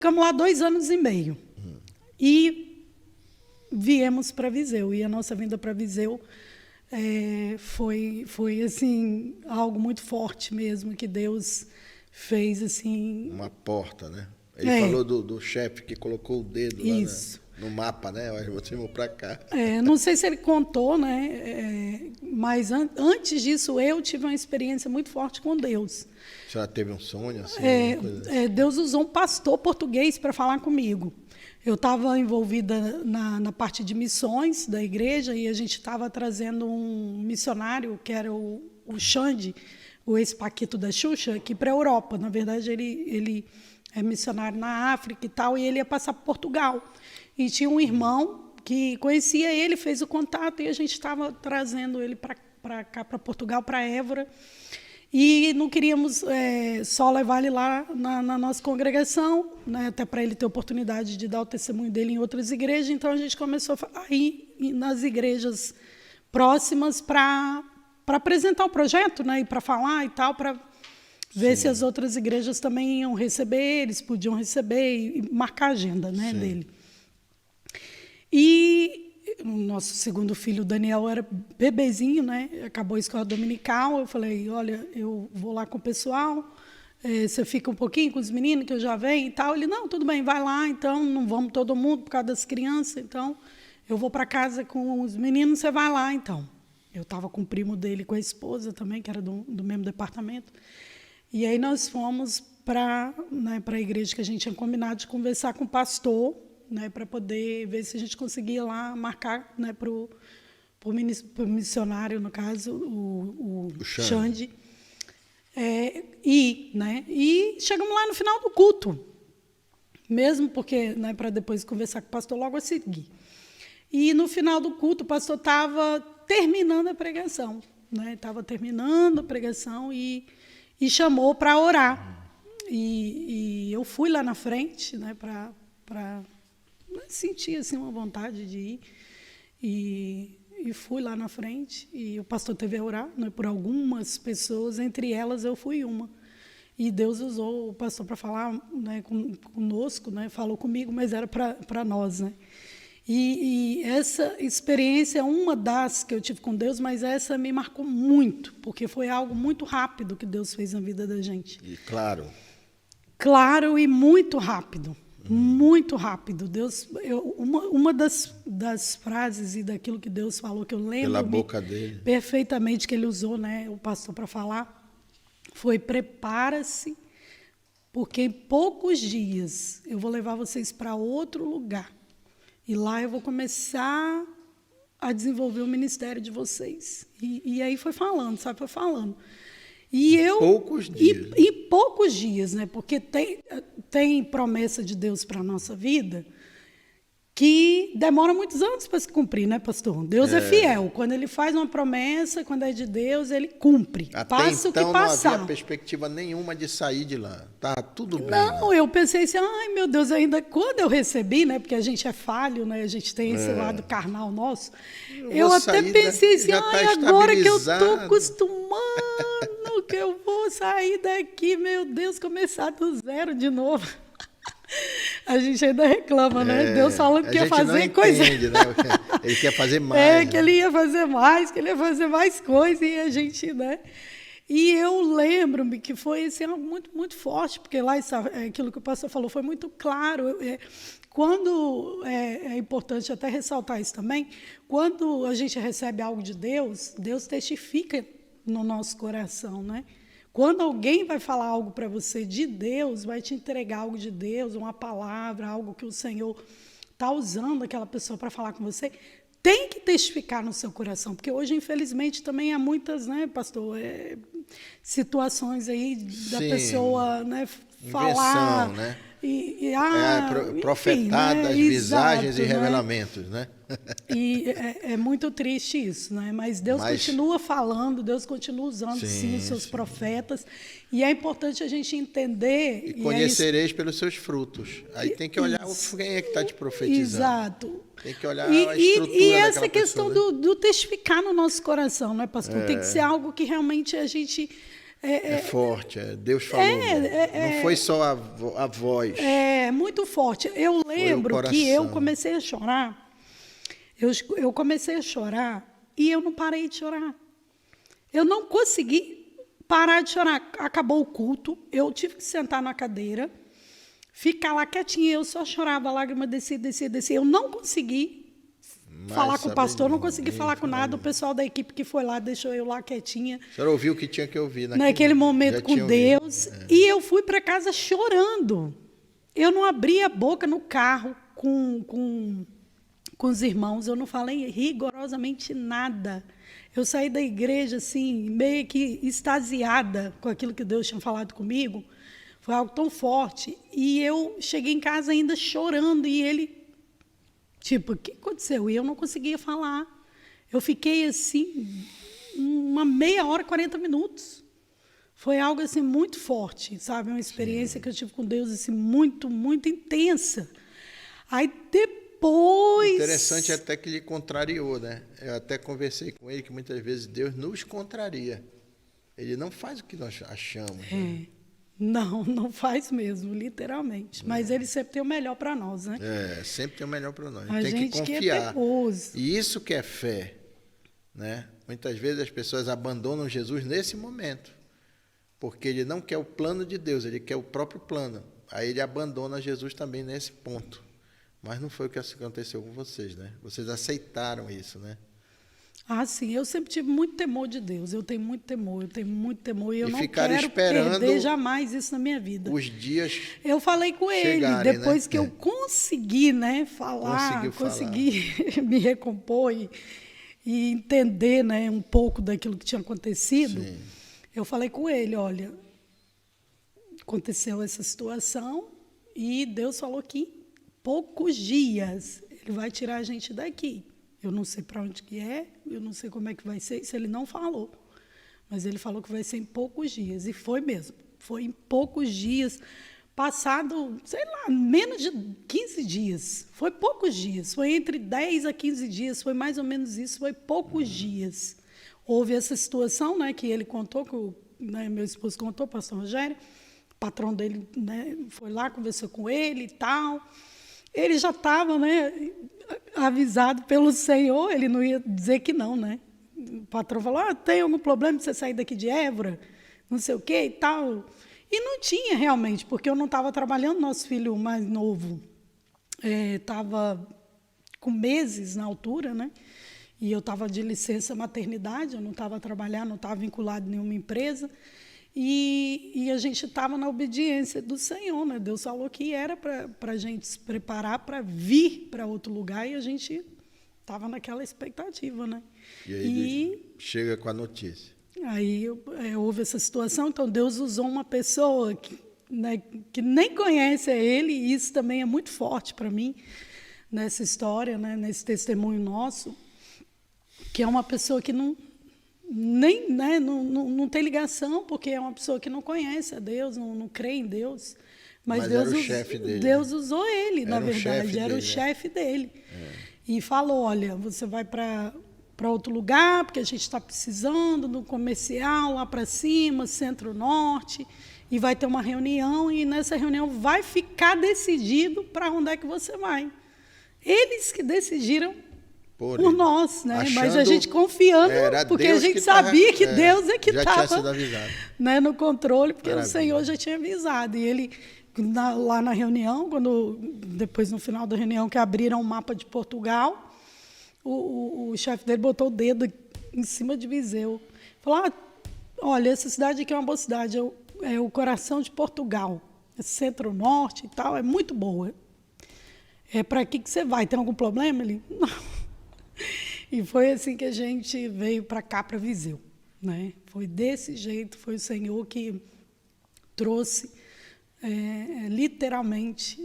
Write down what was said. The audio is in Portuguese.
Ficamos lá 2 anos e meio. E viemos para Viseu. E a nossa vinda para Viseu foi assim, algo muito forte mesmo, que Deus fez assim. Uma porta, né? Ele falou do chefe que colocou o dedo lá no mapa, né? Olha, você vamos para cá. Não sei se ele contou, né? Mas antes disso, eu tive uma experiência muito forte com Deus. A senhora teve um sonho assim? Deus usou um pastor português para falar comigo. Eu estava envolvida na parte de missões da igreja e a gente estava trazendo um missionário, que era o Xande, o ex-paquito da Xuxa, aqui para a Europa. Na verdade, ele é missionário na África e tal, e ele ia passar por Portugal. E tinha um irmão que conhecia ele, fez o contato, e a gente estava trazendo ele para cá, para Portugal, para Évora. E não queríamos só levar ele lá na nossa congregação, né, até para ele ter oportunidade de dar o testemunho dele em outras igrejas. Então, a gente começou a ir nas igrejas próximas para apresentar o projeto, né, e para falar e tal, para ver se as outras igrejas também iam receber, eles podiam receber e marcar a agenda, né, dele. E o nosso segundo filho, o Daniel, era bebezinho, né? Acabou a escola dominical. Eu falei, olha, eu vou lá com o pessoal, você fica um pouquinho com os meninos, que eu já venho e tal. Ele, não, tudo bem, vai lá, então, não vamos todo mundo por causa das crianças, então, eu vou para casa com os meninos, você vai lá, então. Eu estava com o primo dele, com a esposa também, que era do mesmo departamento. E aí nós fomos para a igreja que a gente tinha combinado de conversar com o pastor, né, para poder ver se a gente conseguia lá marcar, né, para o missionário, no caso, o Xande. E chegamos lá no final do culto, mesmo porque, né, para depois conversar com o pastor logo a seguir. E no final do culto, o pastor estava terminando a pregação, né, estava terminando a pregação e chamou para orar. E eu fui lá na frente, né, para senti assim, uma vontade de ir, e fui lá na frente, e o pastor teve a orar, né, por algumas pessoas, entre elas eu fui uma. E Deus usou o pastor para falar, né, conosco, né, falou comigo, mas era para nós. Né? E essa experiência é uma das que eu tive com Deus, mas essa me marcou muito, porque foi algo muito rápido que Deus fez na vida da gente. E claro. Claro e muito rápido. Muito rápido. Deus, uma das frases e daquilo que Deus falou, que eu lembro pela boca dele perfeitamente, que ele usou, né, o pastor, para falar, foi: prepara-se, porque em poucos dias eu vou levar vocês para outro lugar. E lá eu vou começar a desenvolver o ministério de vocês. E aí foi falando, sabe? Foi falando. E poucos dias. E poucos dias, né? Porque tem promessa de Deus para a nossa vida que demora muitos anos para se cumprir, né, pastor? Deus é fiel. Quando ele faz uma promessa, quando é de Deus, ele cumpre. Até passa então, o que passar. Não havia perspectiva nenhuma de sair de lá. Tá tudo bem. Não, eu pensei assim, ai meu Deus, ainda quando eu recebi, né, porque a gente é falho, né, a gente tem esse lado carnal nosso, eu até pensei assim, ai, agora que eu estou acostumando, que eu vou sair daqui, meu Deus, começar do zero de novo. A gente ainda reclama, né? Deus falando que ia fazer coisa. Né? Ele quer fazer mais. Que ele ia fazer mais, que ele ia fazer mais coisa, e a gente, né? E eu lembro-me que foi assim, algo muito, muito forte, porque lá aquilo que o pastor falou foi muito claro. Quando é importante até ressaltar isso também, quando a gente recebe algo de Deus, Deus testifica no nosso coração, né? Quando alguém vai falar algo para você de Deus, vai te entregar algo de Deus, uma palavra, algo que o Senhor está usando aquela pessoa para falar com você, tem que testificar no seu coração, porque hoje, infelizmente, também há muitas, né, pastor, situações aí da pessoa, né, falar... Invenção, né? enfim, Profetar né? das visagens Exato, e revelamentos, né? E é muito triste isso, né? Mas Deus continua falando, Deus continua usando, sim, os seus profetas. E é importante a gente entender... E conhecereis pelos seus frutos. Aí tem que olhar quem é que está te profetizando. Exato. Tem que olhar a estrutura e essa questão pessoa, do testificar no nosso coração, não é, pastor? Tem que ser algo que realmente a gente É forte, Deus falou. Não foi só a voz. É muito forte. Eu lembro que eu comecei a chorar. Eu comecei a chorar e eu não parei de chorar. Eu não consegui parar de chorar. Acabou o culto, eu tive que sentar na cadeira, ficar lá quietinha. Eu só chorava, a lágrima descia. Eu não consegui falar com o pastor, não consegui falar com nada. O pessoal da equipe que foi lá deixou eu lá quietinha. A senhora ouviu o que tinha que ouvir naquele momento com Deus. E eu fui para casa chorando. Eu não abri a boca no carro com os irmãos. Eu não falei rigorosamente nada. Eu saí da igreja assim, meio que extasiada com aquilo que Deus tinha falado comigo. Foi algo tão forte. E eu cheguei em casa ainda chorando. E ele... Tipo, o que aconteceu? E eu não conseguia falar. Eu fiquei assim, uma meia hora, 40 minutos. Foi algo assim muito forte, sabe? Uma experiência que eu tive com Deus assim, muito, muito intensa. Aí depois... Interessante até que ele contrariou, né? Eu até conversei com ele que muitas vezes Deus nos contraria. Ele não faz o que nós achamos. Né? Não faz mesmo, literalmente. Mas ele sempre tem o melhor para nós, né? Sempre tem o melhor para nós. A tem gente que confiar. Que e isso que é fé, né? Muitas vezes as pessoas abandonam Jesus nesse momento, porque ele não quer o plano de Deus, ele quer o próprio plano. Aí ele abandona Jesus também nesse ponto. Mas não foi o que aconteceu com vocês, né? Vocês aceitaram isso, né? Ah, sim, eu sempre tive muito temor de Deus. Eu tenho muito temor. E eu não quero perder jamais isso na minha vida. Os dias eu falei com ele, depois que eu consegui, né, consegui me recompor e entender, né, um pouco daquilo que tinha acontecido. Sim. Eu falei com ele, olha, aconteceu essa situação e Deus falou que em poucos dias ele vai tirar a gente daqui. Eu não sei para onde que é, eu não sei como é que vai ser, isso ele não falou. Mas ele falou que vai ser em poucos dias, e foi mesmo. Foi em poucos dias, passado, sei lá, menos de 15 dias. Foi poucos dias, foi entre 10 a 15 dias, foi mais ou menos isso, foi poucos dias. Houve essa situação, né, que ele contou, que meu esposo contou, o pastor Rogério, o patrão dele, né, foi lá, conversou com ele e tal. Ele já estava, né, avisado pelo Senhor, ele não ia dizer que não, né? O patrão falou, tem algum problema de você sair daqui de Évora? Não sei o quê e tal. E não tinha realmente, porque eu não estava trabalhando, nosso filho mais novo estava com meses na altura, né? E eu estava de licença maternidade, eu não estava a trabalhar, não estava vinculado a nenhuma empresa. E a gente estava na obediência do Senhor, né? Deus falou que era para a gente se preparar para vir para outro lugar e a gente estava naquela expectativa, né? E aí chega com a notícia. Aí houve essa situação, então Deus usou uma pessoa que nem conhece ele, e isso também é muito forte para mim nessa história, né? Nesse testemunho nosso, que é uma pessoa que não tem ligação, porque é uma pessoa que não conhece a Deus, não crê em Deus. Mas Deus, era o chefe dele. Deus usou ele, na verdade, era o chefe dele. E falou, olha, você vai para outro lugar, porque a gente está precisando de um comercial lá para cima, Centro-Norte, e vai ter uma reunião, e nessa reunião vai ficar decidido para onde é que você vai. Eles que decidiram por nós, né? Mas a gente confiando, porque Deus a gente sabia que Deus é que estava, né, no controle, porque o Senhor já tinha avisado. E ele, lá na reunião, depois no final da reunião que abriram o mapa de Portugal, o chefe dele botou o dedo em cima de Viseu. Falou, olha, essa cidade aqui é uma boa cidade, é o coração de Portugal, é Centro-Norte e tal, é muito boa. Para que você vai? Tem algum problema? Ele, não. E foi assim que a gente veio para cá, para Viseu, né? Foi desse jeito, foi o Senhor que trouxe literalmente